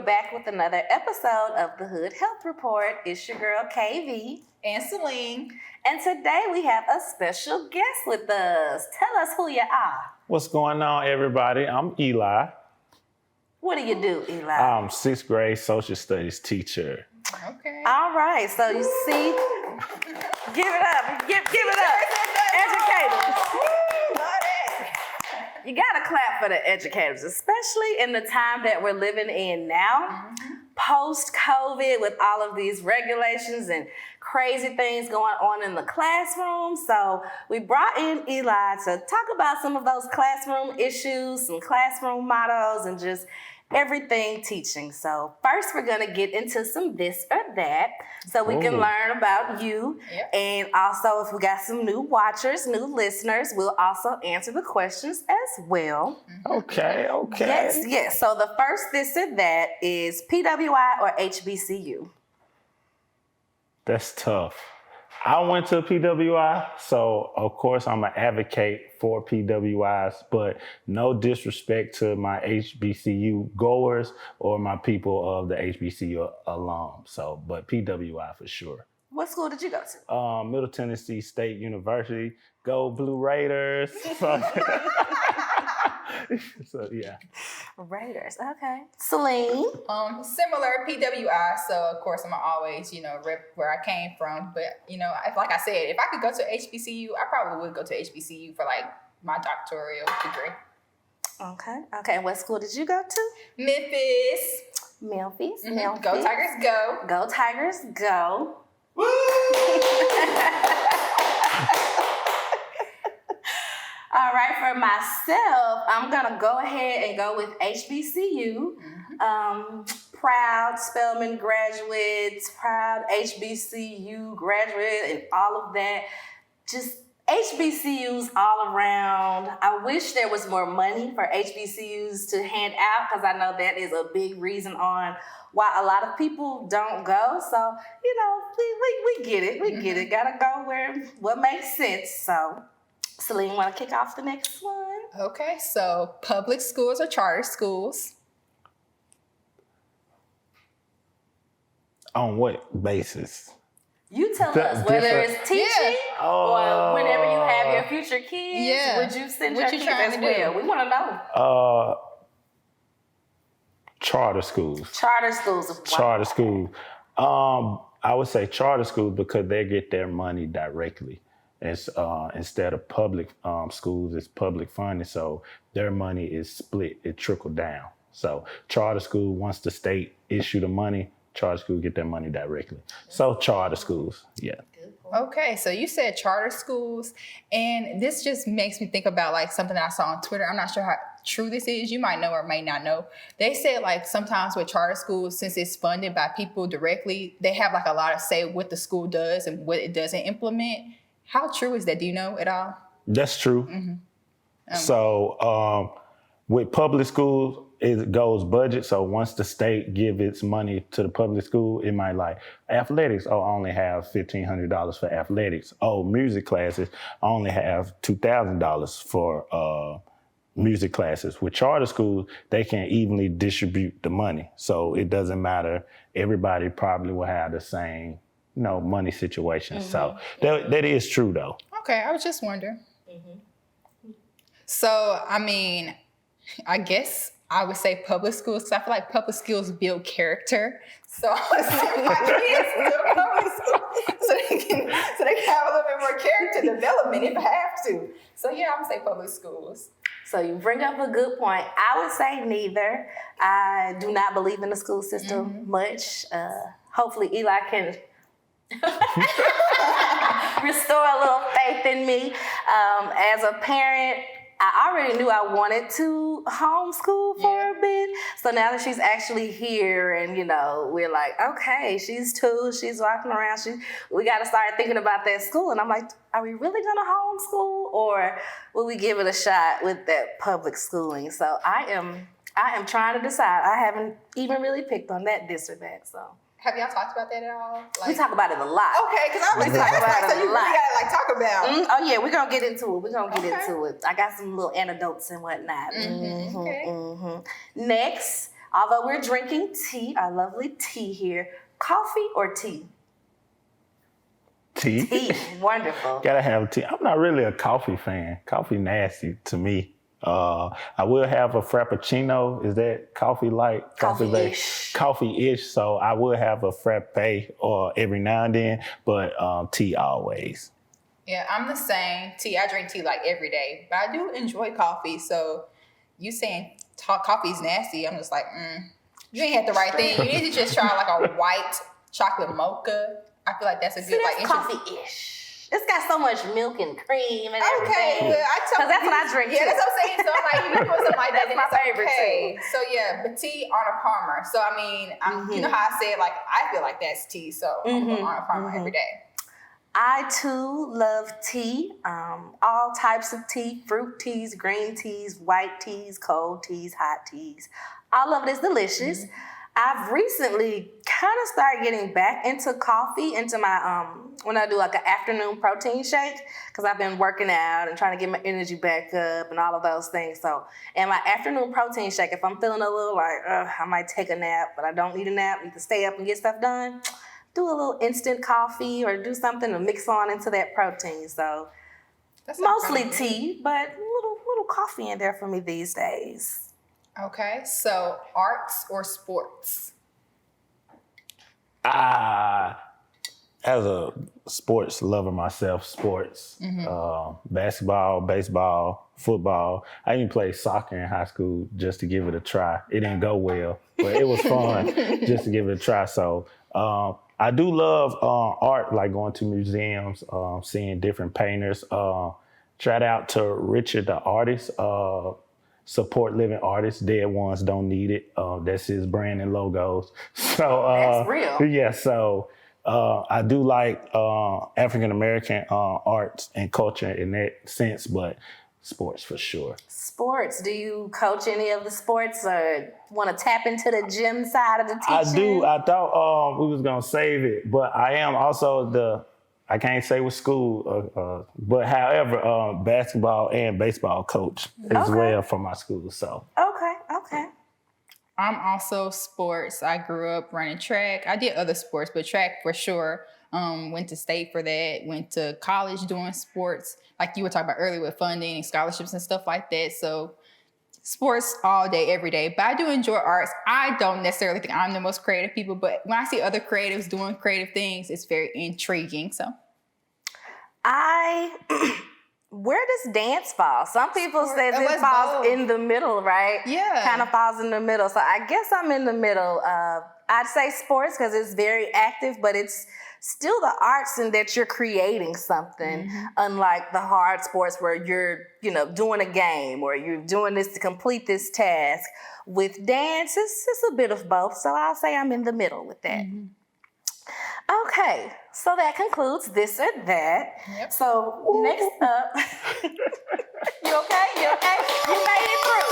back with another episode of the Hood Health Report. It's your girl, KV. And Celine. And today we have a special guest with us. Tell us who you are. What's going on, everybody? I'm Eli. What do you do, Eli? I'm 6th grade social studies teacher. Okay. All right, so you see, give it up, give it up. Educators. You gotta clap for the educators, especially in the time that we're living in now, post-COVID, with all of these regulations and crazy things going on in the classroom. So we brought in Eli to talk about some of those classroom issues, some classroom mottos, and just everything teaching. So first we're gonna get into some this or that so we can learn about you. Yep. And also if we got some new watchers, new listeners, we'll also answer the questions as well. Okay. Yes. So the first this or that is PWI or HBCU? That's tough. I went to PWI, so of course I'm an advocate for PWIs, but no disrespect to my HBCU goers or my people of the HBCU alum. So, but PWI for sure. What school did you go to? Middle Tennessee State University. Go Blue Raiders. So yeah. Raiders. Okay. Celine. Similar PWI, so of course I'm always, rep where I came from. But like I said, if I could go to HBCU, I probably would go to HBCU for like my doctoral degree. Okay. What school did you go to? Memphis. Memphis. Go Tigers, go. Go Tigers, go. Woo! All right, for myself, I'm gonna go ahead and go with HBCU. Proud Spelman graduates, proud HBCU graduate, and all of that. Just HBCUs all around. I wish there was more money for HBCUs to hand out, because I know that is a big reason on why a lot of people don't go. So, we get it. We get it. Gotta go where what makes sense. So, Celine, want to kick off the next one? Okay, so public schools or charter schools? On what basis? You tell us whether it's teaching or whenever you have your future kids. Yeah. Would you send your kids trying as to well? do? We want to know. Charter schools. Charter schools. Charter schools. I would say charter schools because they get their money directly. It's, instead of public schools, it's public funding. So their money is split. It trickled down. So charter school, once the state issue the money, charter schools get their money directly. So charter schools, yeah. Okay, so you said charter schools, and this just makes me think about like something that I saw on Twitter. I'm not sure how true this is. You might know or may not know. They said like sometimes with charter schools, since it's funded by people directly, they have like a lot of say what the school does and what it doesn't implement. How true is that? Do you know at all? That's true. So with public schools, it goes budget. So once the state give its money to the public school, it might like athletics. Oh, I only have $1,500 for athletics. Oh, music classes, I only have $2,000 for music classes. With charter schools, they can evenly distribute the money. So it doesn't matter. Everybody probably will have the same money situation. So that is true though. Okay, I was just wondering. So, I mean, I guess I would say public schools, because I feel like public schools build character. So I would send my kids to public school so they can have a little bit more character development if I have to. So yeah, I'm gonna say public schools. So you bring up a good point. I would say neither. I do not believe in the school system much. Hopefully Eli can restore a little faith in me. As a parent, I already knew I wanted to homeschool for a bit. So now that she's actually here and, we're like, okay, she's 2, she's walking around. We got to start thinking about that school. And I'm like, are we really going to homeschool or will we give it a shot with that public schooling? So I am trying to decide. I haven't even really picked on that, this or that. So. Have y'all talked about that at all? We talk about it a lot. Okay, because I was talking about it so you really gotta talk about. Oh yeah, we're gonna get into it. I got some little anecdotes and whatnot. Okay. Next, Although we're drinking tea, our lovely tea here, coffee or tea? Tea. Tea, wonderful. Gotta have tea. I'm not really a coffee fan. Coffee nasty to me. I will have a frappuccino. Is that coffee like? Coffee-ish. Coffee-ish. So I will have a frappe or every now and then, but tea always. Yeah, I'm the same. Tea, I drink tea like every day, but I do enjoy coffee. So you saying coffee's nasty, I'm just like, you ain't had the right thing. You need to just try like a white chocolate mocha. I feel like that's a good that's coffee-ish. It's got so much milk and cream and everything. Okay, well, because that's what I drink too. Yeah, that's what I'm saying. So I'm like, you know, something like that. That's my favorite okay. too. So yeah, but tea on a Palmer. So I mean, you know how I said, like, I feel like that's tea. So I'm going on a Palmer every day. I too love tea. All types of tea: fruit teas, green teas, white teas, cold teas, hot teas. All of it is delicious. I've recently kind of started getting back into coffee, into my, when I do like an afternoon protein shake, because I've been working out and trying to get my energy back up and all of those things. So in my afternoon protein shake, if I'm feeling a little like, I might take a nap, but I don't need a nap, I need to stay up and get stuff done, do a little instant coffee or do something to mix on into that protein. So that's mostly tea, but little coffee in there for me these days. Okay, so arts or sports? As a sports lover myself, sports, basketball, baseball, football. I even played soccer in high school just to give it a try. It didn't go well, but it was fun just to give it a try. So I do love art, like going to museums, seeing different painters. Shout out to Richard, the artist. Support living artists. Dead ones don't need it. That's his brand and logos. So that's real. Yeah. So I do like African American arts and culture in that sense, but sports for sure. Sports. Do you coach any of the sports or want to tap into the gym side of the teaching? I do. I thought we was gonna save it, but I am also I can't say with school, but however, basketball and baseball coach as well for my school. So okay. I'm also sports. I grew up running track. I did other sports, but track for sure. Went to state for that. Went to college doing sports, like you were talking about earlier with funding and scholarships and stuff like that. So sports all day, every day. But I do enjoy arts. I don't necessarily think I'm the most creative people, but when I see other creatives doing creative things, it's very intriguing. So where does dance fall? Some people say this falls in the middle, right? Yeah. Kind of falls in the middle. So I guess I'm in the middle. I'd say sports because it's very active, but it's still the arts in that you're creating something, unlike the hard sports where you're, doing a game or you're doing this to complete this task. With dance, it's a bit of both. So I'll say I'm in the middle with that. Okay, so that concludes this or that. Yep. So next up, you okay? You okay? You made it through.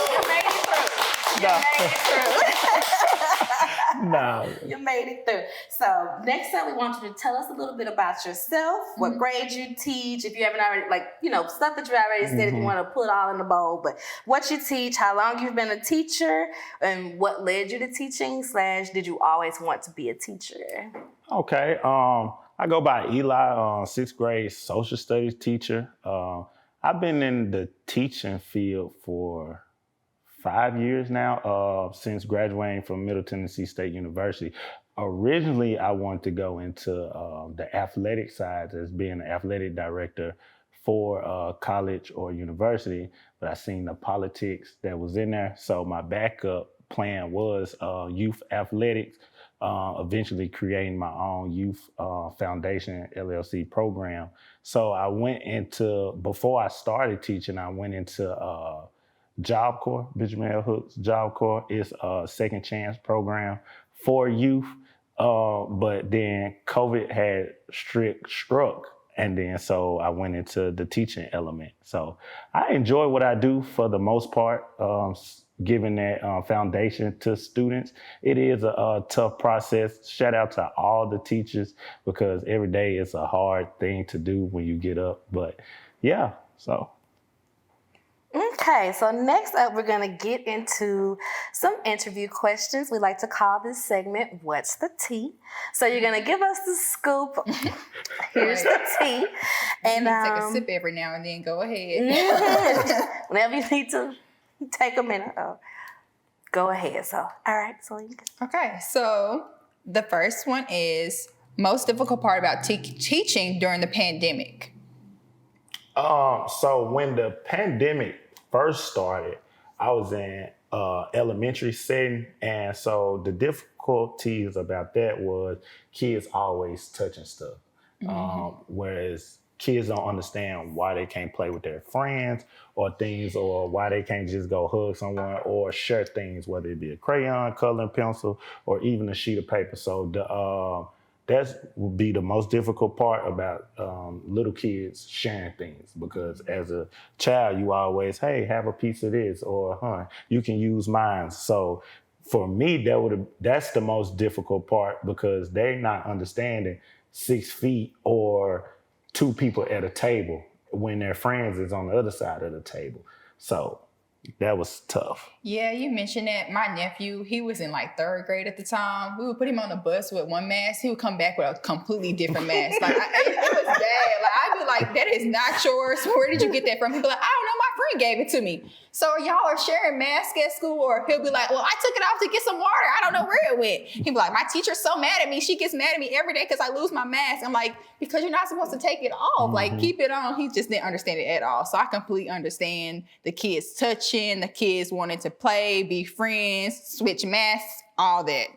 No. You made it through. So next up, we want you to tell us a little bit about yourself, what grades you teach, if you haven't already, stuff that you already said, if you want to put all in the bowl, but what you teach, how long you've been a teacher, and what led you to teaching / did you always want to be a teacher? Okay. I go by Eli, sixth grade social studies teacher. I've been in the teaching field for 5 years now, since graduating from Middle Tennessee State University. Originally, I wanted to go into the athletic side as being an athletic director for college or university, but I seen the politics that was in there. So my backup plan was youth athletics, eventually creating my own youth foundation LLC program. So I went into, before I started teaching, I went into Job Corps, Benjamin L. Hook's Job Corps. It's a second chance program for youth. But then COVID had struck. And then so I went into the teaching element. So I enjoy what I do for the most part, giving that foundation to students. It is a tough process. Shout out to all the teachers because every day is a hard thing to do when you get up. But yeah, so. Okay. Okay, so next up, we're going to get into some interview questions. We like to call this segment, What's the Tea? So you're going to give us the scoop. Here's the tea. And take a sip every now and then. Go ahead. Whenever you need to take a minute. Go ahead. So, all right. So you can. Okay, so the first one is most difficult part about teaching during the pandemic. So when the pandemic first started, I was in elementary setting, and so the difficulties about that was kids always touching stuff, whereas kids don't understand why they can't play with their friends or things, or why they can't just go hug someone or share things, whether it be a crayon, coloring pencil, or even a sheet of paper. So that would be the most difficult part about little kids sharing things, because as a child, you always, hey, have a piece of this, or you can use mine. So for me, that's the most difficult part, because they're not understanding 6 feet or 2 people at a table when their friends is on the other side of the table. So that was tough. Yeah, you mentioned that. My nephew, he was in like 3rd grade at the time. We would put him on the bus with one mask. He would come back with a completely different mask. Like, it was bad. Like, I'd be like, that is not yours. Where did you get that from? He'd be like, I don't know. My friend gave it to me. So y'all are sharing masks at school? Or he'll be like, well, I took it off to get some water. I don't know where it went. He'd be like, my teacher's so mad at me. She gets mad at me every day because I lose my mask. I'm like, because you're not supposed to take it off. Like, keep it on. He just didn't understand it at all. So I completely understand the kids touching, the kids wanting to play, be friends, switch masks, all that.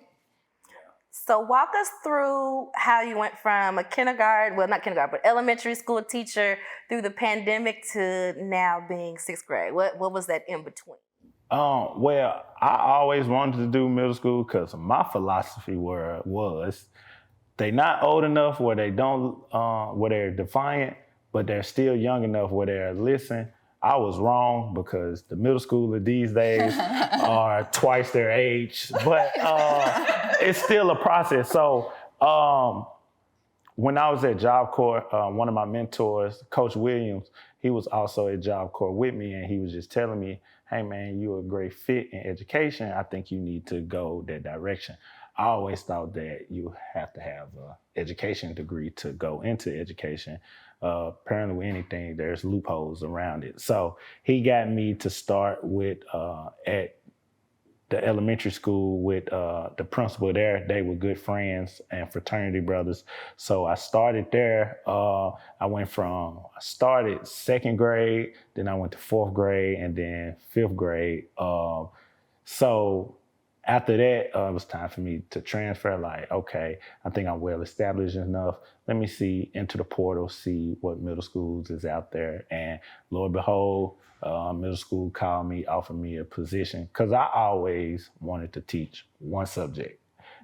So walk us through how you went from a but elementary school teacher through the pandemic to now being 6th grade. What was that in between? Well, I always wanted to do middle school, because my philosophy was they're not old enough where they don't, where they're defiant, but they're still young enough where they're listening. I was wrong, because the middle schooler these days are twice their age, but it's still a process. So when I was at Job Corps, one of my mentors, Coach Williams, he was also at Job Corps with me, and he was just telling me, hey man, you're a great fit in education. I think you need to go that direction. I always thought that you have to have an education degree to go into education. Apparently with anything, there's loopholes around it. So he got me to start with at the elementary school with the principal there. They were good friends and fraternity brothers. So I started there. I started 2nd grade, then I went to 4th grade, and then 5th grade. So after that, it was time for me to transfer. Like, okay, I think I'm well established enough. Let me see into the portal, see what middle schools is out there. And lo and behold, middle school called me, offered me a position, because I always wanted to teach one subject.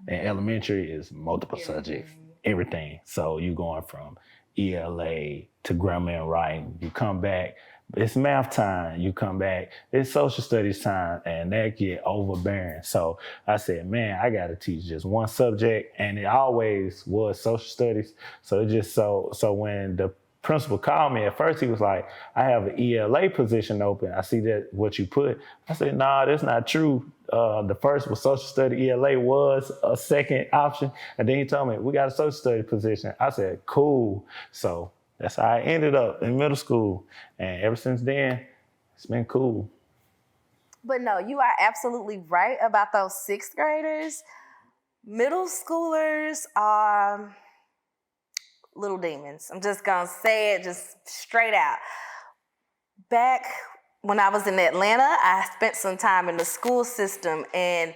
And elementary is multiple subjects, everything. So you going from ELA to grammar and writing. You come back, it's math time. You come back, it's social studies time, and that get overbearing. So I said, man, I got to teach just one subject, and it always was social studies. So it just so when the principal called me, at first he was like, I have an ELA position open. I see that what you put. I said, nah, that's not true. The first was social study. ELA was a second option. And then he told me, we got a social study position. I said, cool. So that's how I ended up in middle school. And ever since then, it's been cool. But no, you are absolutely right about those 6th graders. Middle schoolers are little demons. I'm just going to say it just straight out. Back when I was in Atlanta, I spent some time in the school system, and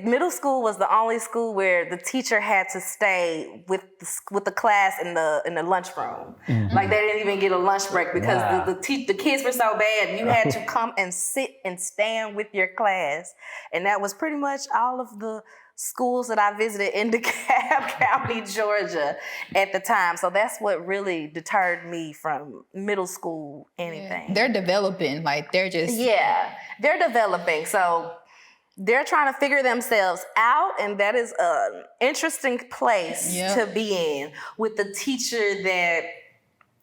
middle school was the only school where the teacher had to stay with the class in the lunchroom. Mm-hmm. Like, they didn't even get a lunch break, because the kids were so bad. You had to come and sit and stand with your class. And that was pretty much all of the schools that I visited in DeKalb County, Georgia at the time. So that's what really deterred me from middle school anything. Yeah. They're developing, like they're just... Yeah, they're developing. So they're trying to figure themselves out, and that is an interesting place to be in, with the teacher that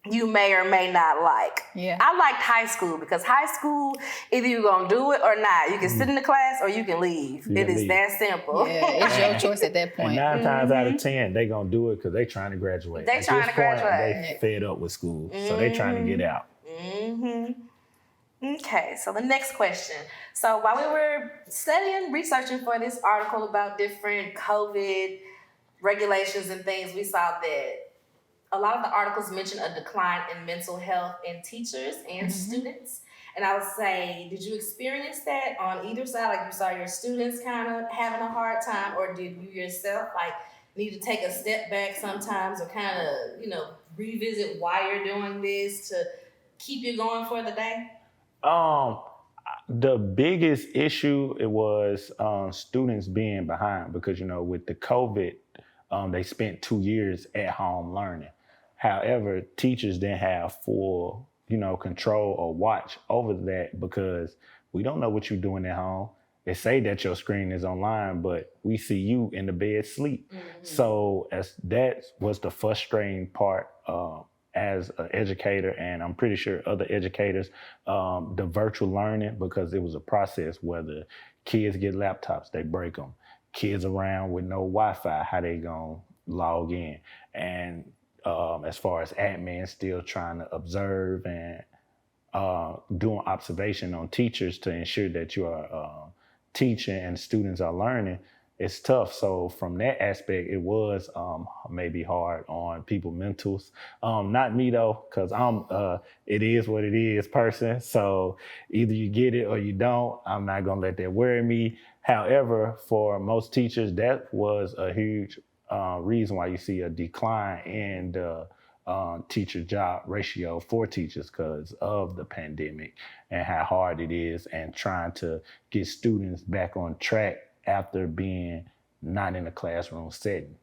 you may or may not like. Yeah. I liked high school because high school, either you're going to do it or not. You can sit in the class or you can leave. It is that simple. Yeah, it's your choice at that point. And 9 times out of 10, they going to do it because they trying to graduate. They trying to graduate. They fed up with school, so they trying to get out. Okay, so the next question. So while we were studying, researching for this article about different COVID regulations and things, we saw that a lot of the articles mention a decline in mental health in teachers and students. And I would say, did you experience that on either side? Like you saw your students kind of having a hard time, or did you yourself like need to take a step back sometimes or kind of, revisit why you're doing this to keep you going for the day? The biggest issue, it was students being behind because, with the COVID, they spent 2 years at home learning. However, teachers didn't have full, control or watch over that because we don't know what you're doing at home. They say that your screen is online, but we see you in the bed sleep. So that was the frustrating part as an educator, and I'm pretty sure other educators, the virtual learning, because it was a process where the kids get laptops, they break them. Kids around with no Wi-Fi, how they gonna log in? And as far as admin, still trying to observe and doing observation on teachers to ensure that you are teaching and students are learning, it's tough. So from that aspect, it was maybe hard on people's mentals. Not me though, because I'm it is what it is person. So either you get it or you don't. I'm not gonna let that worry me. However, for most teachers, that was a huge reason why you see a decline in the teacher job ratio for teachers because of the pandemic and how hard it is and trying to get students back on track after being not in a classroom setting.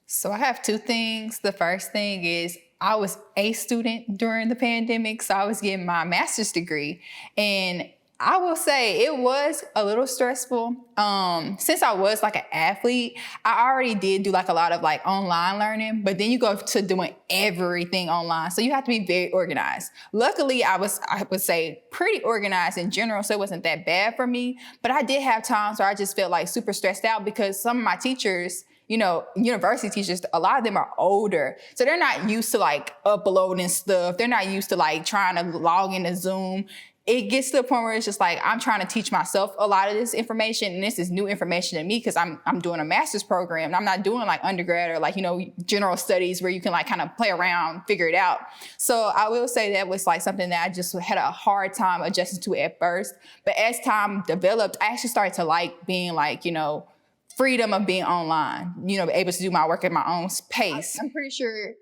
So I have 2 things. The first thing is I was a student during the pandemic, so I was getting my master's degree. And I will say it was a little stressful. Since I was like an athlete, I already did do like a lot of like online learning, but then you go to doing everything online. So you have to be very organized. Luckily, I would say pretty organized in general, so it wasn't that bad for me. But I did have times where I just felt like super stressed out because some of my teachers, university teachers, a lot of them are older. So they're not used to like uploading stuff. They're not used to like trying to log into Zoom. It gets to the point where it's just like, I'm trying to teach myself a lot of this information, and this is new information to me because I'm doing a master's program. And I'm not doing like undergrad or like, general studies where you can like kind of play around, figure it out. So I will say that was like something that I just had a hard time adjusting to at first. But as time developed, I actually started to like being like, freedom of being online, able to do my work at my own pace. I'm pretty sure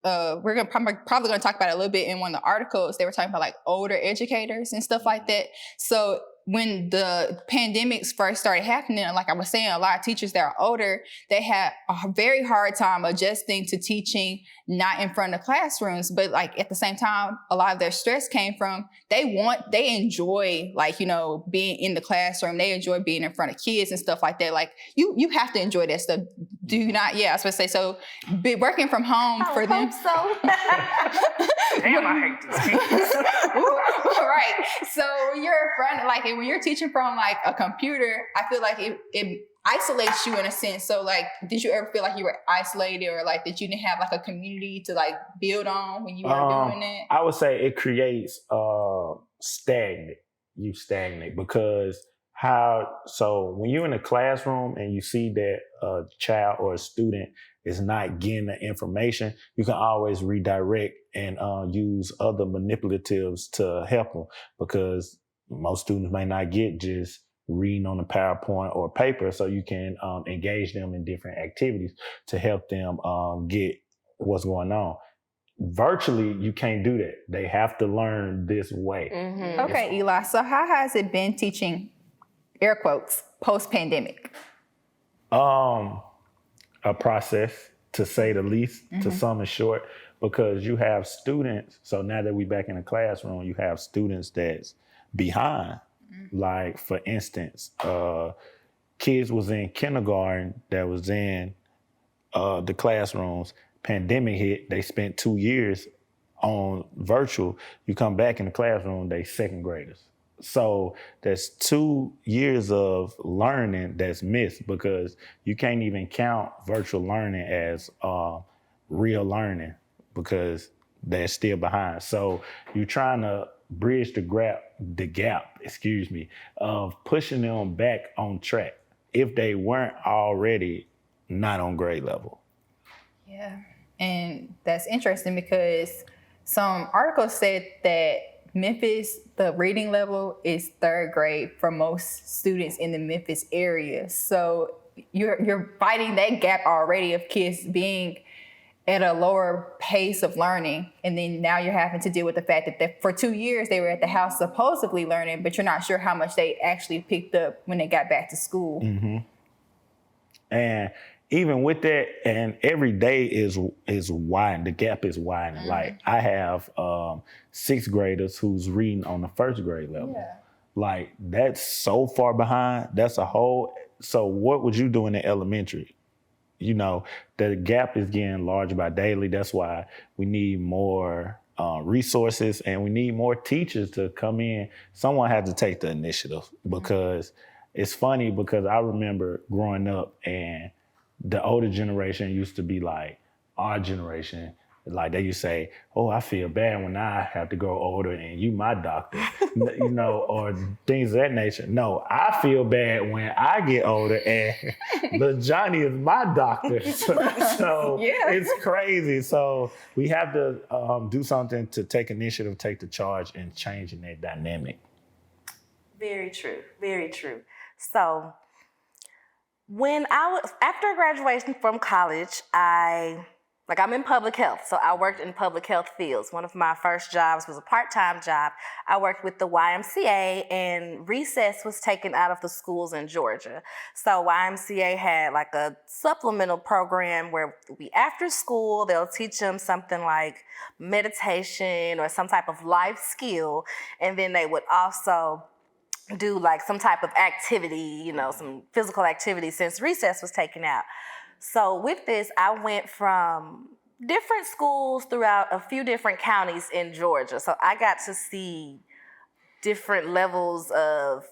we're probably going to talk about it a little bit in one of the articles. They were talking about like older educators and stuff like that. So when the pandemics first started happening, like I was saying, a lot of teachers that are older, they had a very hard time adjusting to teaching not in front of classrooms. But like at the same time, a lot of their stress came from they enjoy like, being in the classroom. They enjoy being in front of kids and stuff like that. Like you have to enjoy that stuff. Do you not? Yeah, I was supposed to say, so working from home for them. So. Damn, I hate this case. Right. So you're in front, like when you're teaching from like a computer, I feel like it isolates you in a sense. So like, did you ever feel like you were isolated or like that you didn't have like a community to like build on when you were doing that? I would say it creates stagnant. You stagnate because so when you're in a classroom and you see that a child or a student is not getting the information, you can always redirect and use other manipulatives to help them because most students may not get just reading on a PowerPoint or paper, so you can engage them in different activities to help them get what's going on. Virtually, you can't do that. They have to learn this way. Mm-hmm. Okay, Eli, so how has it been teaching, air quotes, post-pandemic? A process, to say the least, to sum it short, because you have students, so now that we're back in the classroom, you have students that's behind. Like, for instance, kids was in kindergarten that was in the classrooms. pandemic hit, they spent 2 years on virtual. You come back in the classroom, they second graders. So that's 2 years of learning that's missed because you can't even count virtual learning as real learning because they're still behind. So you're trying to bridge the gap, of pushing them back on track if they weren't already not on grade level. Yeah, and that's interesting because some articles said that Memphis, the reading level is 3rd grade for most students in the Memphis area. So you're fighting that gap already of kids being at a lower pace of learning. And then now you're having to deal with the fact that for 2 years they were at the house supposedly learning, but you're not sure how much they actually picked up when they got back to school. Mm-hmm. And even with that, and every day is widening, the gap is widening. Mm-hmm. Like I have 6th graders who's reading on the 1st grade level. Yeah. Like that's so far behind. That's a whole, so what would you do in the elementary? You know, the gap is getting larger by daily. That's why we need more resources and we need more teachers to come in. Someone has to take the initiative because it's funny because I remember growing up and the older generation used to be like our generation. Like they used to say, oh, I feel bad when I have to grow older and you my doctor, you know, or things of that nature. No, I feel bad when I get older and little Johnny is my doctor. So yeah. It's crazy. So we have to do something to take initiative, take the charge in changing that dynamic. Very true. Very true. So when after graduation from college, I'm in public health, so I worked in public health fields. One of my first jobs was a part-time job. I worked with the YMCA, and recess was taken out of the schools in Georgia. So YMCA had like a supplemental program where after school, they'll teach them something like meditation or some type of life skill, and then they would also do like some type of activity, you know, some physical activity since recess was taken out. So with this, I went from different schools throughout a few different counties in Georgia. So I got to see different levels of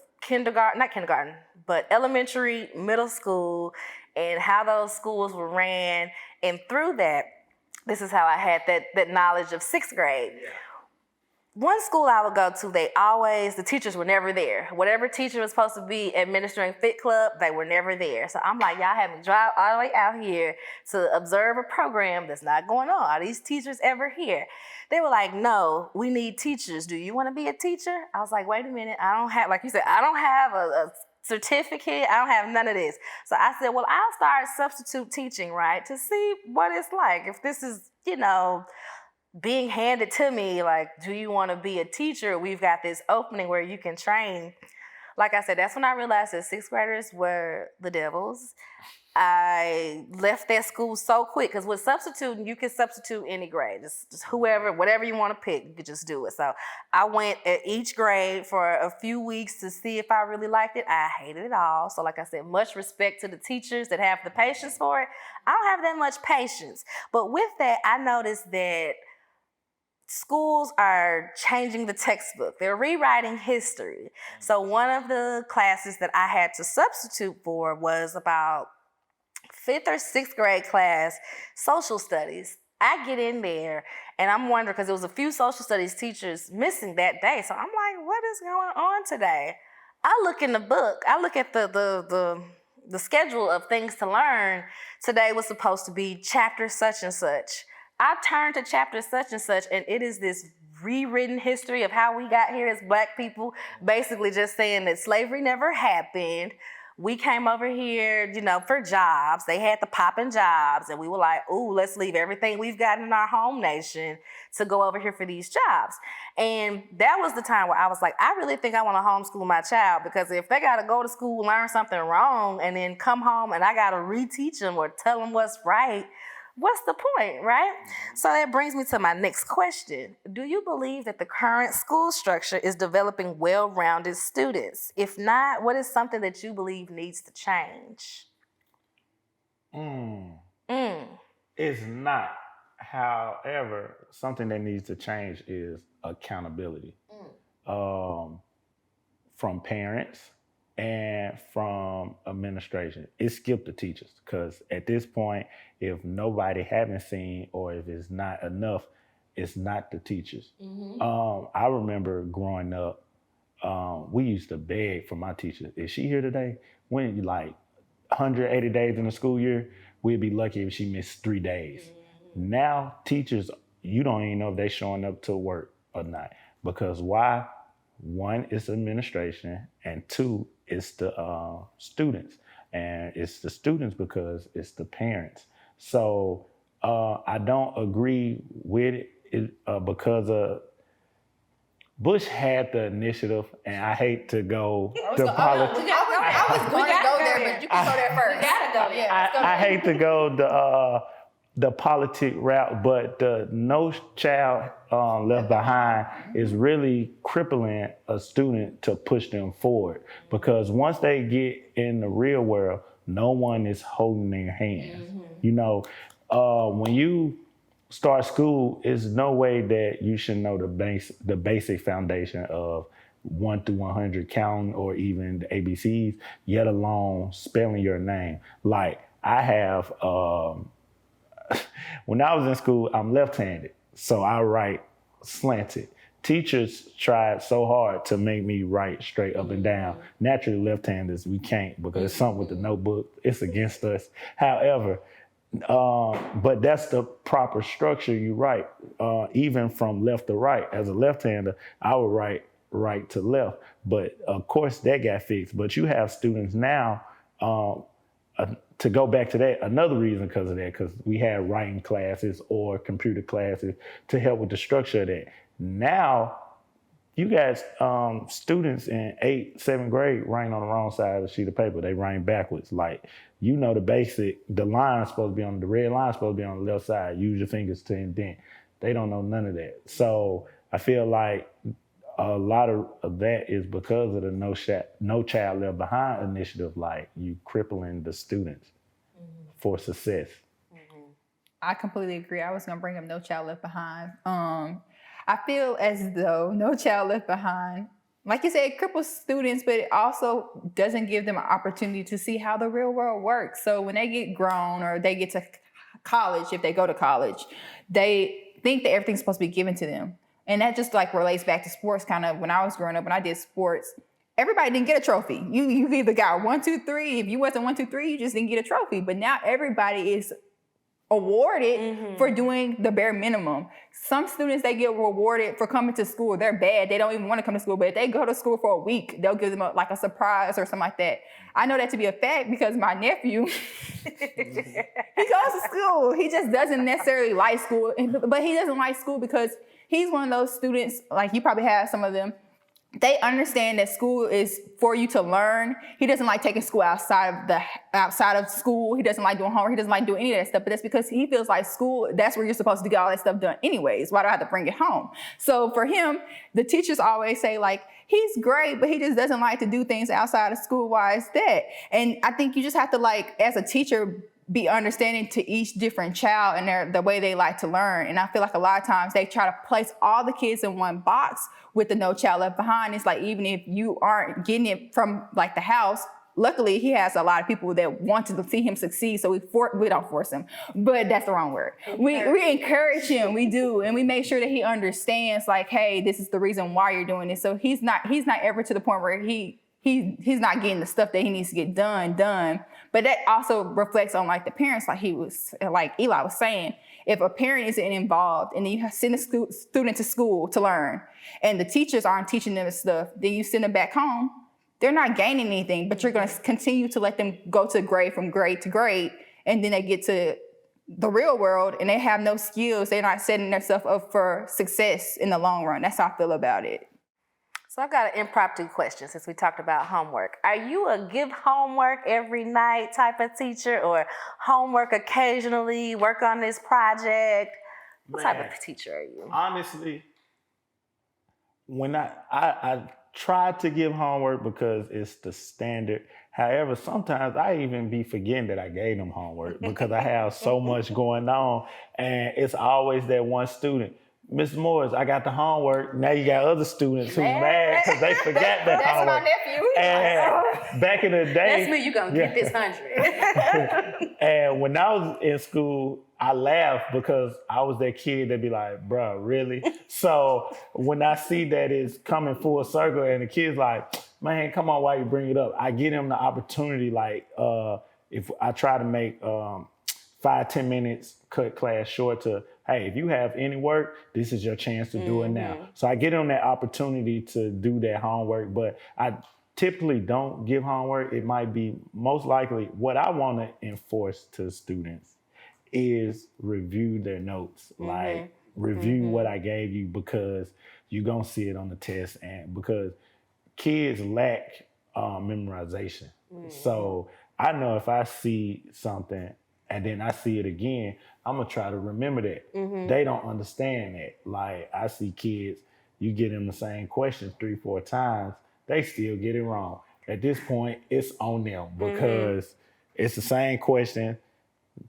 elementary, middle school, and how those schools were ran. And through that, this is how I had that knowledge of 6th grade. Yeah. One school I would go to, the teachers were never there. Whatever teacher was supposed to be administering Fit Club, they were never there. So I'm like, y'all have me drive all the way out here to observe a program that's not going on. Are these teachers ever here? They were like, no, we need teachers. Do you want to be a teacher? I was like, wait a minute. I don't have, like you said, I don't have a certificate. I don't have none of this. So I said, well, I'll start substitute teaching, right, to see what it's like. If this is, you know, being handed to me, like, do you want to be a teacher? We've got this opening where you can train. Like I said, that's when I realized that 6th graders were the devils. I left that school so quick because with substituting, you can substitute any grade. Just whatever you want to pick, you could just do it. So I went at each grade for a few weeks to see if I really liked it. I hated it all. So like I said, much respect to the teachers that have the patience for it. I don't have that much patience. But with that, I noticed that schools are changing the textbook. They're rewriting history. So one of the classes that I had to substitute for was about 5th or 6th grade class, social studies. I get in there and I'm wondering, because there was a few social studies teachers missing that day. So I'm like, what is going on today? I look in the book. I look at the schedule of things to learn. Today was supposed to be chapter such and such. I turned to chapter such and such, and it is this rewritten history of how we got here as Black people, basically just saying that slavery never happened. We came over here, you know, for jobs. They had the popping jobs, and we were like, ooh, let's leave everything we've got in our home nation to go over here for these jobs. And that was the time where I was like, I really think I want to homeschool my child, because if they got to go to school, learn something wrong, and then come home and I got to reteach them or tell them what's right, what's the point, right? So that brings me to my next question. Do you believe that the current school structure is developing well-rounded students? If not, what is something that you believe needs to change? It's not. However, something that needs to change is accountability from parents and from administration. It skipped the teachers because at this point, if nobody haven't seen or if it's not enough, it's not the teachers. I remember growing up, we used to beg for my teacher. Is she here today? When like 180 days in the school year, we'd be lucky if she missed 3 days. Now teachers, you don't even know if they're showing up to work or not. Because why? One, it's administration, and two, it's the students. And it's the students because it's the parents. So I don't agree with it because Bush had the initiative, and I hate to go to politics. I was going to go there, but you can go there first. We gotta go. Yeah, I hate to go the politic route, but the No Child Left Behind is really crippling a student to push them forward, because once they get in the real world, no one is holding their hands. You know, when you start school, there's no way that you should know the basic foundation of 1 through 100 counting or even the ABCs, yet alone spelling your name. Like I have, when I was in school, I'm left-handed, so I write slanted. Teachers tried so hard to make me write straight up and down. Naturally, left-handers, we can't because it's something with the notebook. It's against us. However, but that's the proper structure you write, even from left to right. As a left-hander, I would write right to left. But of course, that got fixed. But you have students now, to go back to that, another reason because of that, because we had writing classes or computer classes to help with the structure of that. Now, you got students in 8th, 7th grade writing on the wrong side of the sheet of paper. They writing backwards. Like, you know, the line's supposed to be the red line's supposed to be on the left side. Use your fingers to indent. They don't know none of that. So I feel like a lot of that is because of the No Child Left Behind initiative. Like, you crippling the students for success. I completely agree. I was going to bring up No Child Left Behind. I feel as though No Child Left Behind, like you said, it cripples students, but it also doesn't give them an opportunity to see how the real world works. So when they get grown or they get to college, if they go to college, they think that everything's supposed to be given to them. And that just like relates back to sports. Kind of when I was growing up, when I did sports, everybody didn't get a trophy. You either got 1, 2, 3. If you wasn't 1, 2, 3, you just didn't get a trophy. But now everybody is awarded for doing the bare minimum. Some students, they get rewarded for coming to school. They're bad. They don't even want to come to school. But if they go to school for a week, they'll give them a surprise or something like that. I know that to be a fact because my nephew, he goes to school. He just doesn't necessarily like school. But he doesn't like school because he's one of those students, like you probably have some of them, they understand that school is for you to learn. He doesn't like taking school outside of school. He doesn't like doing homework. He doesn't like doing any of that stuff. But that's because he feels like school, that's where you're supposed to get all that stuff done anyways. Why do I have to bring it home? So for him, the teachers always say like, he's great, but he just doesn't like to do things outside of school. Why is that? And I think you just have to, like, as a teacher, be understanding to each different child and the way they like to learn. And I feel like a lot of times they try to place all the kids in one box with the No Child Left Behind. It's like, even if you aren't getting it from like the house, luckily he has a lot of people that want to see him succeed. So we don't force him, but that's the wrong word. We encourage him, we do. And we make sure that he understands like, hey, this is the reason why you're doing this. So he's not ever to the point where he's not getting the stuff that he needs to get done. But that also reflects on like the parents, like Eli was saying. If a parent isn't involved and then you send a student to school to learn and the teachers aren't teaching them stuff, then you send them back home, they're not gaining anything, but you're going to continue to let them go to grade from grade to grade. And then they get to the real world and they have no skills. They're not setting themselves up for success in the long run. That's how I feel about it. So I've got an impromptu question since we talked about homework. Are you a give homework every night type of teacher or homework occasionally, work on this project? What type of teacher are you? Honestly, when I try to give homework because it's the standard. However, sometimes I even be forgetting that I gave them homework because I have so much going on. And it's always that one student. Miss Morris, I got the homework. Now you got other students who mad because they forgot that That's homework. my nephew. He's And back in the day, That's me. You gonna get this 100. and when I was in school, I laughed because I was that kid that be like, bruh, really? So when I see that it's coming full circle and the kid's like, man, come on, why you bring it up? I give them the opportunity, like, if I try to make 5-10 minutes, cut class short to, hey, if you have any work, this is your chance to do it now. So I give them that opportunity to do that homework, but I typically don't give homework. It might be most likely what I want to enforce to students is review their notes, like review what I gave you because you're going to see it on the test and because kids lack memorization. So I know if I see something and then I see it again, I'm gonna try to remember that. They don't understand that. Like I see kids, you get them the same question 3-4 times, they still get it wrong. At this point, it's on them because it's the same question,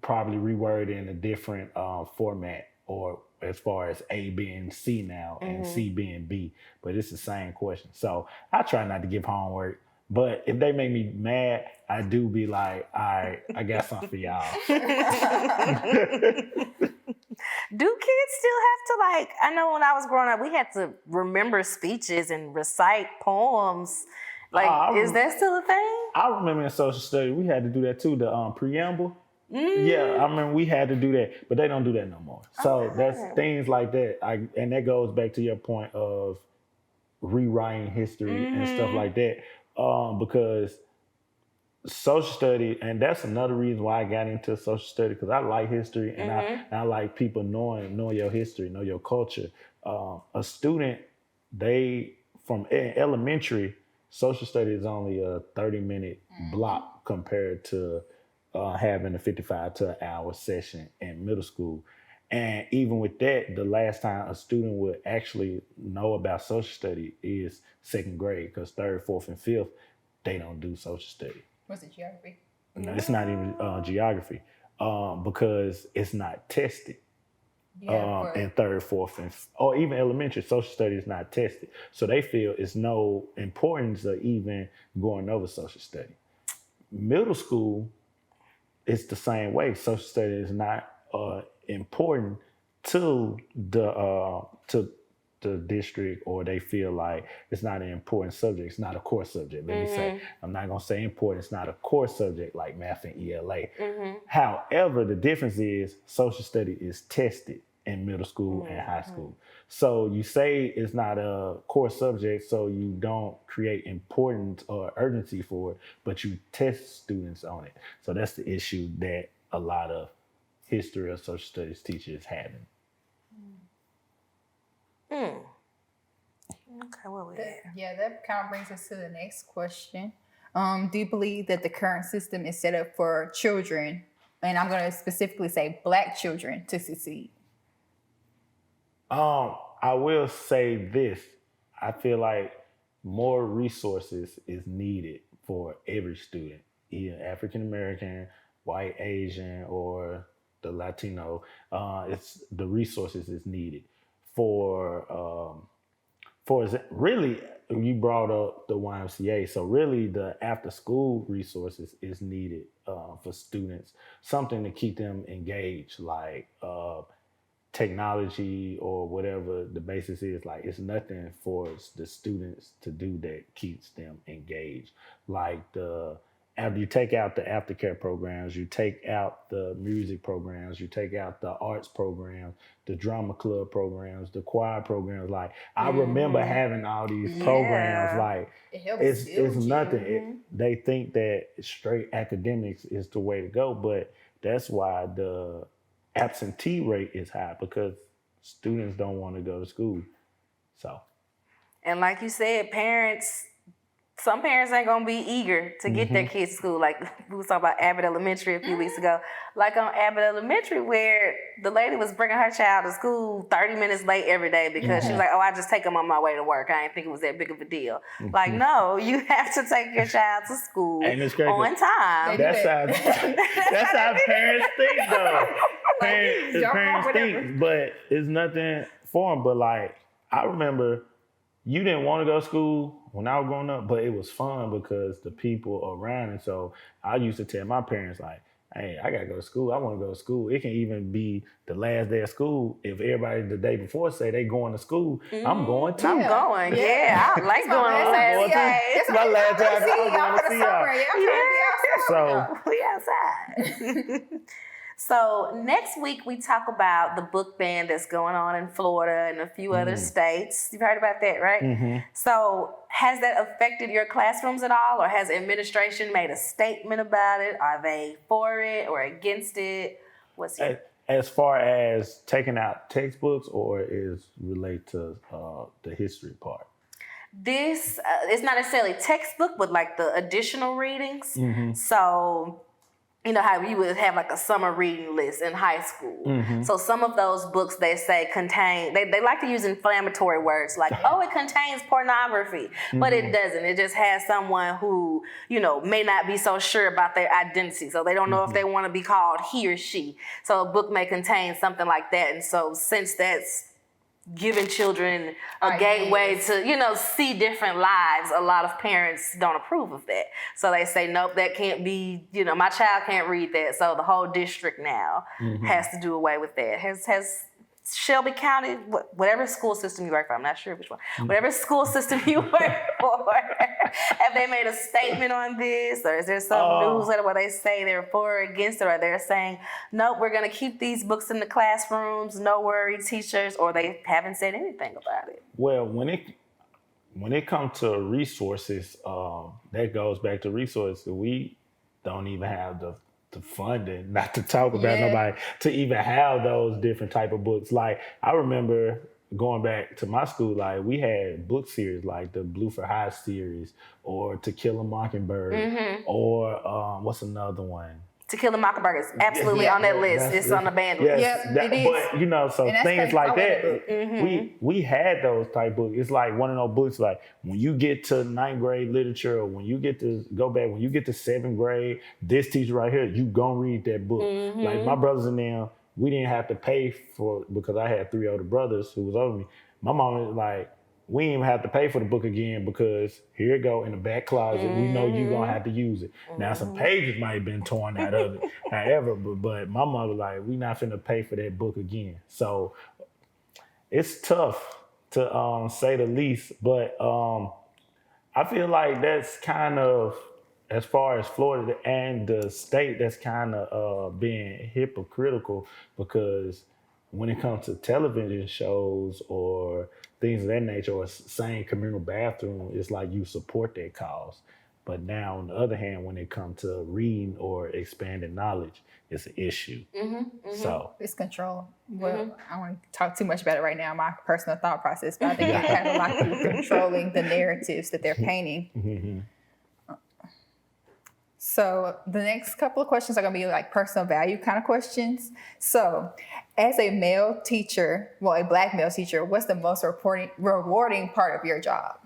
probably reworded in a different format, or as far as A being C now and C being B, but it's the same question. So I try not to give homework, but if they make me mad, I do be like, all right, I got something for y'all. Do kids still have to, like, I know when I was growing up, we had to remember speeches and recite poems. Like, is that still a thing? I remember in social studies, we had to do that too, the preamble. Yeah, I remember we had to do that, but they don't do that no more. So that's things like that. And that goes back to your point of rewriting history and stuff like that. Because social study, and that's another reason why I got into social study, because I like history and I like people knowing your history, know your culture. A student, from elementary, social study is only a 30-minute block compared to having a 55 to an hour session in middle school. And even with that, the last time a student would actually know about social study is second grade, because third, fourth, and fifth, they don't do social study. Was it geography? No, it's not even geography because it's not tested. In third, fourth, or even elementary, social study is not tested. So they feel it's no importance of even going over social study. Middle school, it's the same way. Social study is not important to the district, or they feel like it's not an important subject. It's not a core subject. Let me say, I'm not gonna say important. It's not a core subject like math and ELA. However, the difference is social study is tested in middle school and high school. So you say it's not a core subject, so you don't create importance or urgency for it, but you test students on it. So that's the issue that a lot of history or social studies teachers having. Okay, what we at? Yeah, that kind of brings us to the next question. Do you believe that the current system is set up for children, and I'm going to specifically say Black children, to succeed? I will say this. I feel like more resources is needed for every student, either African American, white, Asian, or the Latino. It's the resources is needed for really. You brought up the YMCA, so really the after school resources is needed for students. Something to keep them engaged, like technology or whatever the basis is. Like, it's nothing for the students to do that keeps them engaged. Like after you take out the aftercare programs, you take out the music programs, you take out the arts programs, the drama club programs, the choir programs. Like, I remember having all these programs. Like, it's nothing. They think that straight academics is the way to go, but that's why the absentee rate is high, because students don't want to go to school. So, And like you said, parents some parents ain't gonna be eager to get their kids to school. Like we was talking about Abbott Elementary a few weeks ago. Like on Abbott Elementary, where the lady was bringing her child to school 30 minutes late every day because she was like, "Oh, I just take them on my way to work. I didn't think it was that big of a deal." Like, no, you have to take your child to school on time. That's how parents think, though. Parents think, but it's nothing for them. But like, I remember you didn't want to go to school when I was growing up, but it was fun because the people around. And so I used to tell my parents, like, hey, I got to go to school. I want to go to school. It can even be the last day of school. If everybody the day before say they going to school, I'm going too. I'm going. Yeah, I like going on last day. It's my last day. I'm going to see y'all. So we outside. So next week we talk about the book ban that's going on in Florida and a few other states. You've heard about that, right? So has that affected your classrooms at all, or has administration made a statement about it? Are they for it or against it? What's your... As far as taking out textbooks, or is related to the history part? This it's not necessarily textbook, but like the additional readings. So you know how you would have like a summer reading list in high school. So some of those books they say contain, they like to use inflammatory words like, oh, it contains pornography, but it doesn't. It just has someone who, you know, may not be so sure about their identity. So they don't know if they want to be called he or she. So a book may contain something like that. And so since that's giving children a gateway to, you know, see different lives, a lot of parents don't approve of that. So they say, nope, that can't be, you know, my child can't read that. So the whole district now has to do away with that. Has Shelby County, whatever school system you work for, I'm not sure which one, whatever school system you work for, have they made a statement on this? Or is there some newsletter where they say they're for or against it, or they're saying, nope, we're going to keep these books in the classrooms, no worry, teachers, or they haven't said anything about it? Well, when it comes to resources, that goes back to resources. We don't even have the funding, not to talk about nobody, to even have those different type of books. Like I remember going back to my school, like we had book series like the Blue for High series, or To Kill a Mockingbird, or what's another one? To Kill a Mockingbird is absolutely on that list. It's on the band list. It is. But you know, so things like that, we had those type books. It's like one of those books, like when you get to 9th grade literature, or when you get to go back, when you get to 7th grade, this teacher right here, you gonna read that book. Like my brothers and them, we didn't have to pay for, because I had 3 older brothers who was over me. My mom was like, we didn't even have to pay for the book again, because here it go in the back closet. We know you're going to have to use it. Now, some pages might have been torn out of it, however, but my mother like, we not finna pay for that book again. So it's tough to say the least, but I feel like that's kind of, as far as Florida and the state, that's kind of being hypocritical, because when it comes to television shows or things of that nature, or same communal bathroom, it's like you support that cause. But now, on the other hand, when it comes to reading or expanding knowledge, it's an issue. So it's control. Well, I don't want to talk too much about it right now, my personal thought process, but I think I have a lot of people controlling the narratives that they're painting. So the next couple of questions are going to be like personal value kind of questions. So as a male teacher, well, a Black male teacher, what's the most rewarding part of your job?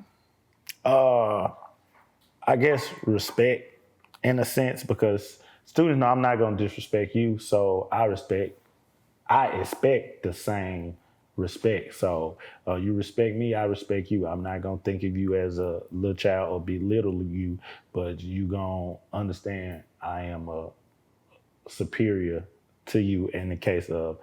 I guess respect, in a sense, because students know I'm not going to disrespect you. So I expect the same respect. So you respect me, I respect you. I'm not going to think of you as a little child or belittle you, but you going to understand I am a superior to you in the case of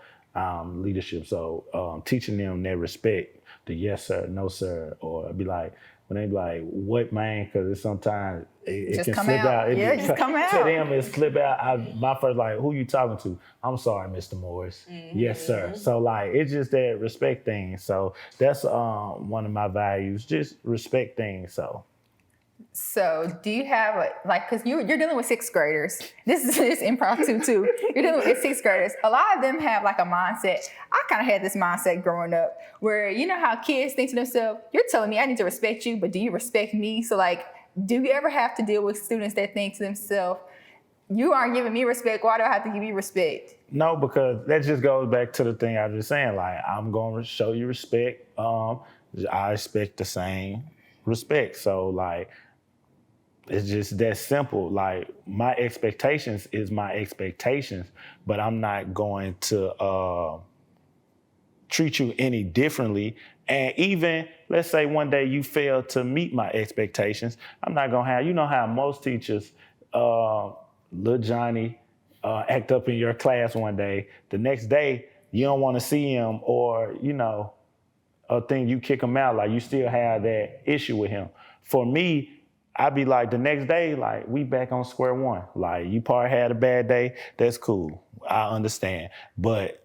leadership. So teaching them that respect, the yes sir, no sir, or be like, when they be like, what man? Because it's sometimes it can slip out. Just come out. To them, it slip out. My first, like, who you talking to? I'm sorry, Mr. Morris. Yes, sir. So like, it's just that respect thing. So that's one of my values, just respect things. So do you have because you're dealing with 6th graders. This is impromptu too. You're dealing with 6th graders. A lot of them have like a mindset. I kind of had this mindset growing up where, you know how kids think to themselves, you're telling me I need to respect you, but do you respect me? So like do you ever have to deal with students that think to themselves, you aren't giving me respect, why do I have to give you respect? No, because that just goes back to the thing I was just saying. Like, I'm going to show you respect. I expect the same respect. So, like, it's just that simple. Like, my expectations is my expectations, but I'm not going to treat you any differently. And even, let's say one day you fail to meet my expectations, I'm not going to have, you know how most teachers, little Johnny, act up in your class one day. The next day, you don't want to see him, or, you know, a thing, you kick him out, like you still have that issue with him. For me, I'd be like, the next day, like, we back on square one. Like, you probably had a bad day, that's cool. I understand. But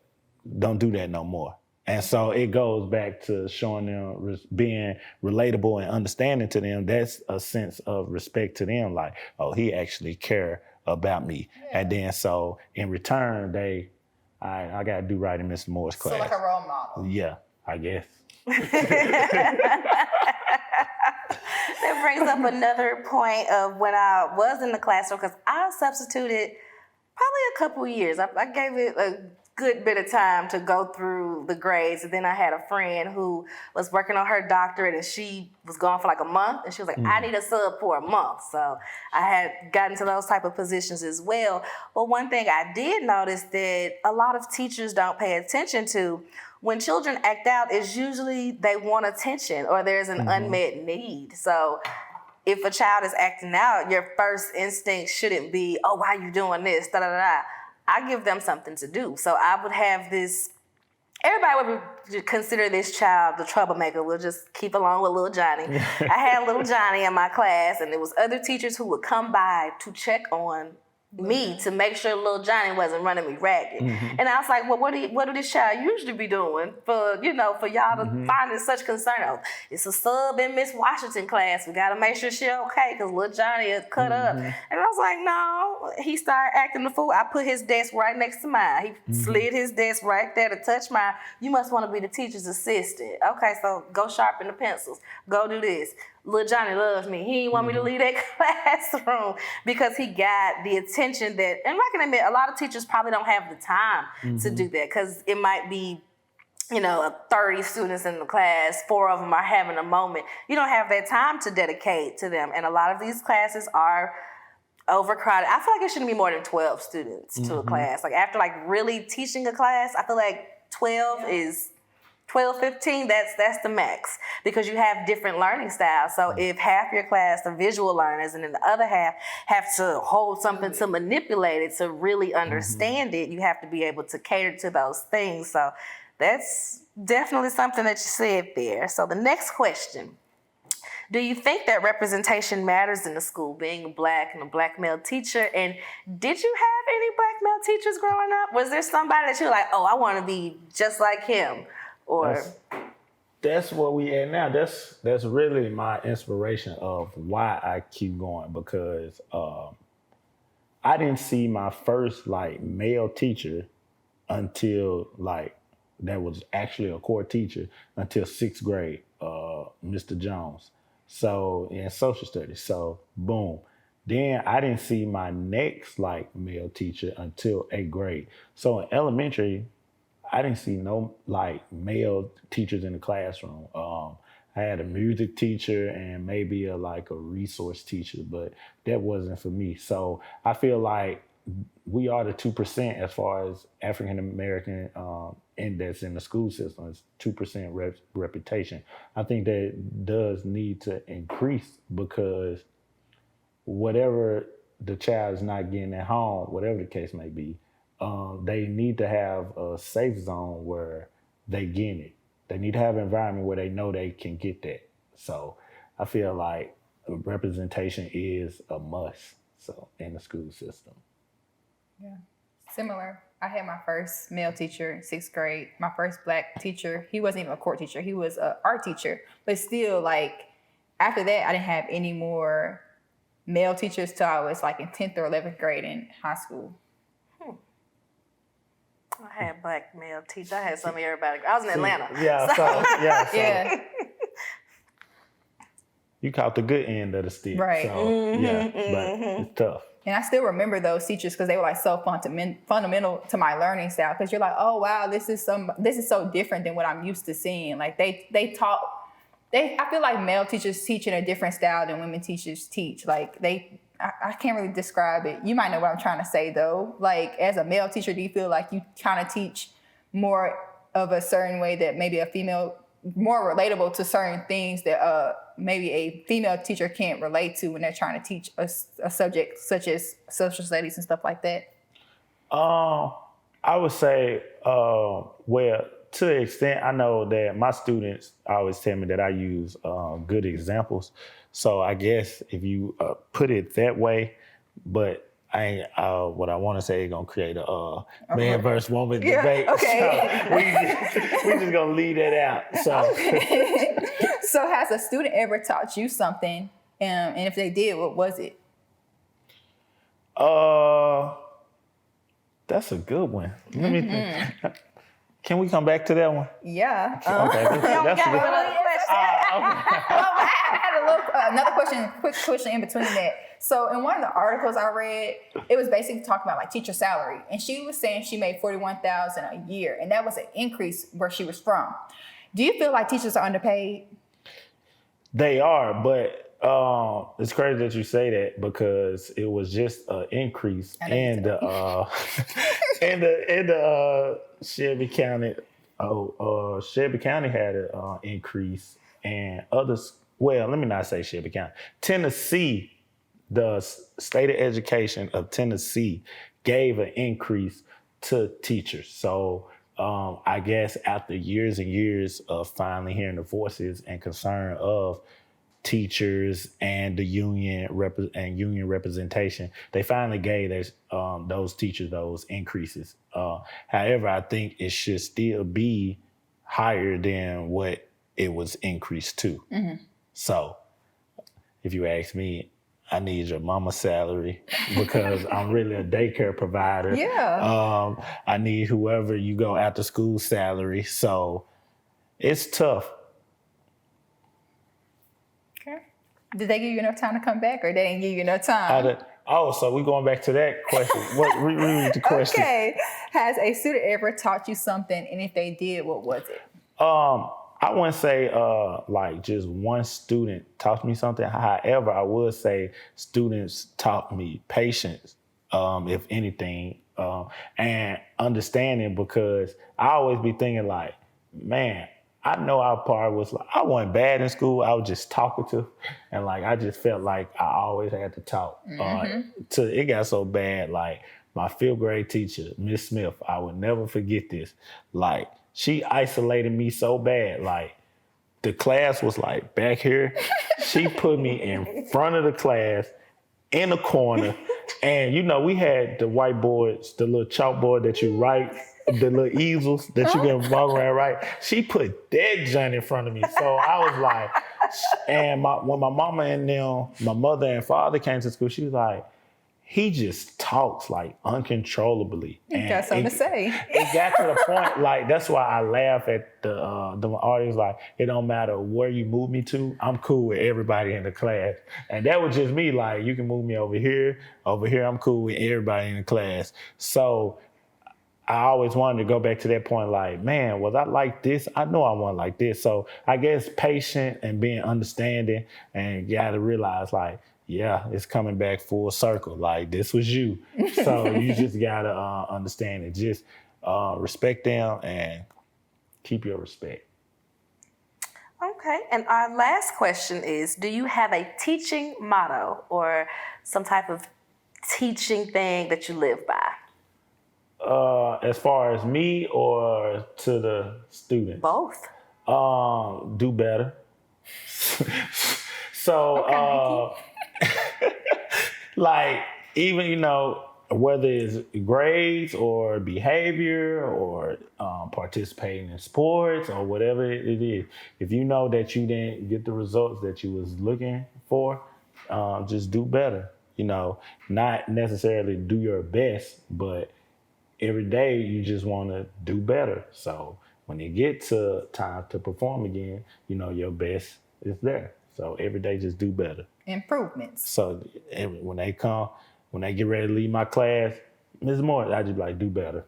don't do that no more. And so it goes back to showing them, being relatable and understanding to them. That's a sense of respect to them. Like, oh, he actually care about me. Yeah. And then so in return, I got to do right in Mr. Moore's class. So like a role model. Yeah, I guess. That brings up another point of when I was in the classroom, because I substituted probably a couple years. I gave it a good bit of time to go through the grades, and then I had a friend who was working on her doctorate, and she was gone for like a month, and she was like, I need a sub for a month. So I had gotten to those type of positions as well. But one thing I did notice that a lot of teachers don't pay attention to, when children act out, is usually they want attention or there's an unmet need. So if a child is acting out, your first instinct shouldn't be, oh, why are you doing this? Da, da, da, da. I give them something to do. So I would have this, everybody would consider this child the troublemaker. We'll just keep along with little Johnny. I had little Johnny in my class, and there was other teachers who would come by to check on me to make sure little Johnny wasn't running me ragged. And I was like, well, what do this child usually be doing for y'all to find it such concern? Oh, it's a sub in Miss Washington class. We got to make sure she okay, because little Johnny is cut up. And I was like, no. He started acting the fool. I put his desk right next to mine. He slid his desk right there to touch mine. You must want to be the teacher's assistant. Okay, so go sharpen the pencils. Go do this. Little Johnny loves me. He didn't want me to leave that classroom because he got the attention that, and I can admit, a lot of teachers probably don't have the time to do that, because it might be, 30 students in the class, 4 of them are having a moment. You don't have that time to dedicate to them. And a lot of these classes are overcrowded. I feel like it shouldn't be more than 12 students to a class. Like, after really teaching a class, I feel like 12, 15, that's the max, because you have different learning styles. So if half your class are visual learners and then the other half have to hold something to manipulate it, to really understand it, you have to be able to cater to those things. So that's definitely something that you said there. So the next question: do you think that representation matters in the school, being a black and a black male teacher? And did you have any black male teachers growing up? Was there somebody that you're like, oh, I want to be just like him? Or that's what we at now. That's really my inspiration of why I keep going, because I didn't see my first male teacher until that was actually a core teacher until 6th grade, Mr. Jones. So in social studies. So boom. Then I didn't see my next male teacher until 8th grade. So in elementary, I didn't see no male teachers in the classroom. I had a music teacher and maybe a resource teacher, but that wasn't for me. So I feel like we are the 2% as far as African American index in the school system. It's 2% reputation. I think that does need to increase, because whatever the child is not getting at home, whatever the case may be, they need to have a safe zone where they get it. They need to have an environment where they know they can get that. So I feel like representation is a must in the school system. Yeah, similar. I had my first male teacher in 6th grade. My first black teacher, he wasn't even a core teacher. He was an art teacher. But still, after that, I didn't have any more male teachers till I was in 10th or 11th grade in high school. I had black male teachers. I had some of everybody. I was in Atlanta. Yeah, so. Yeah. you caught the good end of the stick. Right. So yeah, but it's tough. And I still remember those teachers because they were like so fundamental to my learning style. Because you're like, oh wow, this is so different than what I'm used to seeing. Like they taught. I feel like male teachers teach in a different style than women teachers teach. Like I can't really describe it. You might know what I'm trying to say though. Like as a male teacher, do you feel like you kind of teach more of a certain way that maybe a female, more relatable to certain things that maybe a female teacher can't relate to when they're trying to teach a subject such as social studies and stuff like that? I would say, well, to the extent I know that my students always tell me that I use good examples. So I guess if you put it that way, but I ain't, what I want to say is gonna create a man versus woman debate. Okay. So we just gonna leave that out. So, So has a student ever taught you something? And if they did, what was it? That's a good one. Let me think. Can we come back to that one? Yeah. Okay. That's a good one. I had another quick question in between that. So in one of the articles I read, it was basically talking about like teacher salary, and she was saying she made $41,000 a year, and that was an increase where she was from. Do you feel like teachers are underpaid? They are, but it's crazy that you say that because it was just an increase in the Shelby County. Shelby County had an increase, and others. Well, let me not say Shelby County. Tennessee, the state of education of Tennessee, gave an increase to teachers. So I guess after years and years of finally hearing the voices and concern of teachers and the union representation, they finally gave those teachers those increases. However, I think it should still be higher than what it was increased to. Mm-hmm. So if you ask me, I need your mama's salary because I'm really a daycare provider. Yeah. I need whoever you go after school salary. So it's tough. Okay. Did they give you enough time to come back, or they didn't give you enough time? So we're going back to that question. Read the question. Okay. Has a student ever taught you something, and if they did, what was it? I wouldn't say like just one student taught me something. However, I would say students taught me patience, if anything, and understanding, because I always be thinking like, man, I know our part was like, I wasn't bad in school. I was just talkative, and like I just felt like I always had to talk. It got so bad. Like my 5th grade teacher, Miss Smith, I would never forget this. Like she isolated me so bad. Like the class was like back here. She put me in front of the class in the corner, and we had the whiteboards, the little chalkboard that you write. The little easels that you can walk around, right? She put that joint in front of me. So I was like, and when my mama and them, my mother and father came to school, she was like, he just talks like uncontrollably. You got something to say. It got to the point, like, that's why I laugh at the audience, like, it don't matter where you move me to, I'm cool with everybody in the class. And that was just me, like, you can move me over here, I'm cool with everybody in the class. So I always wanted to go back to that point, like, man, was I like this? I know I wasn't like this. So I guess patient and being understanding, and you got to realize, like, yeah, it's coming back full circle. Like, this was you. So you just got to understand it. Just respect them and keep your respect. Okay, and our last question is, do you have a teaching motto or some type of teaching thing that you live by? As far as me or to the students? Both. Do better. So, like, even, whether it's grades or behavior or participating in sports or whatever it is, if you know that you didn't get the results that you was looking for, just do better. Not necessarily do your best, but every day you just want to do better. So when you get to time to perform again, your best is there. So every day, just do better. Improvements. So when they get ready to leave my class, Ms. Moore, I just be like, do better.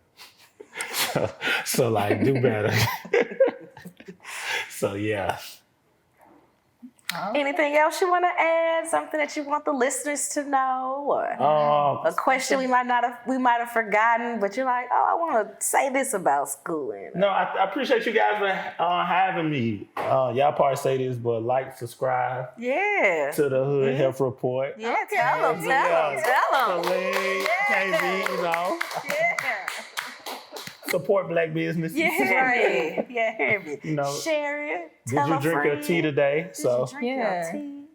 so like, do better. So yeah. Anything else you want to add? Something that you want the listeners to know, or a question we might have forgotten, but you're like, oh, I want to say this about schooling. No, I appreciate you guys for having me. Y'all probably say this, but like, subscribe to the Hood Health Report. Yeah, tell them. KB, you know. Yeah. Support Black businesses. Yeah, hear me. You know, share it. Did you drink your tea today? So Did you drink your tea?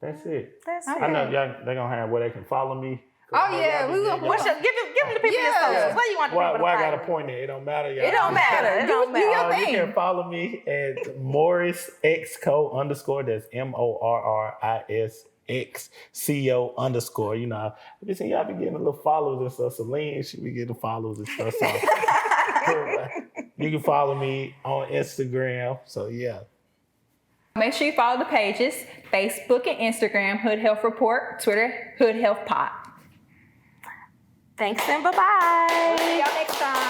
that's it. That's I know they're gonna have where they can follow me. Oh yeah, we gonna Give them the people your socials. Where you want the people to Why I find got a point there? It don't matter, y'all. It don't matter. Do You can follow me at Morris Xco _. That's MorrisXco _. You know, I've been seeing y'all be getting a little followers and stuff. Celine, she be getting followers and stuff. So you can follow me on Instagram. So yeah. Make sure you follow the pages: Facebook and Instagram, Hood Health Report, Twitter, Hood Health Pod. Thanks and bye-bye. See y'all next time.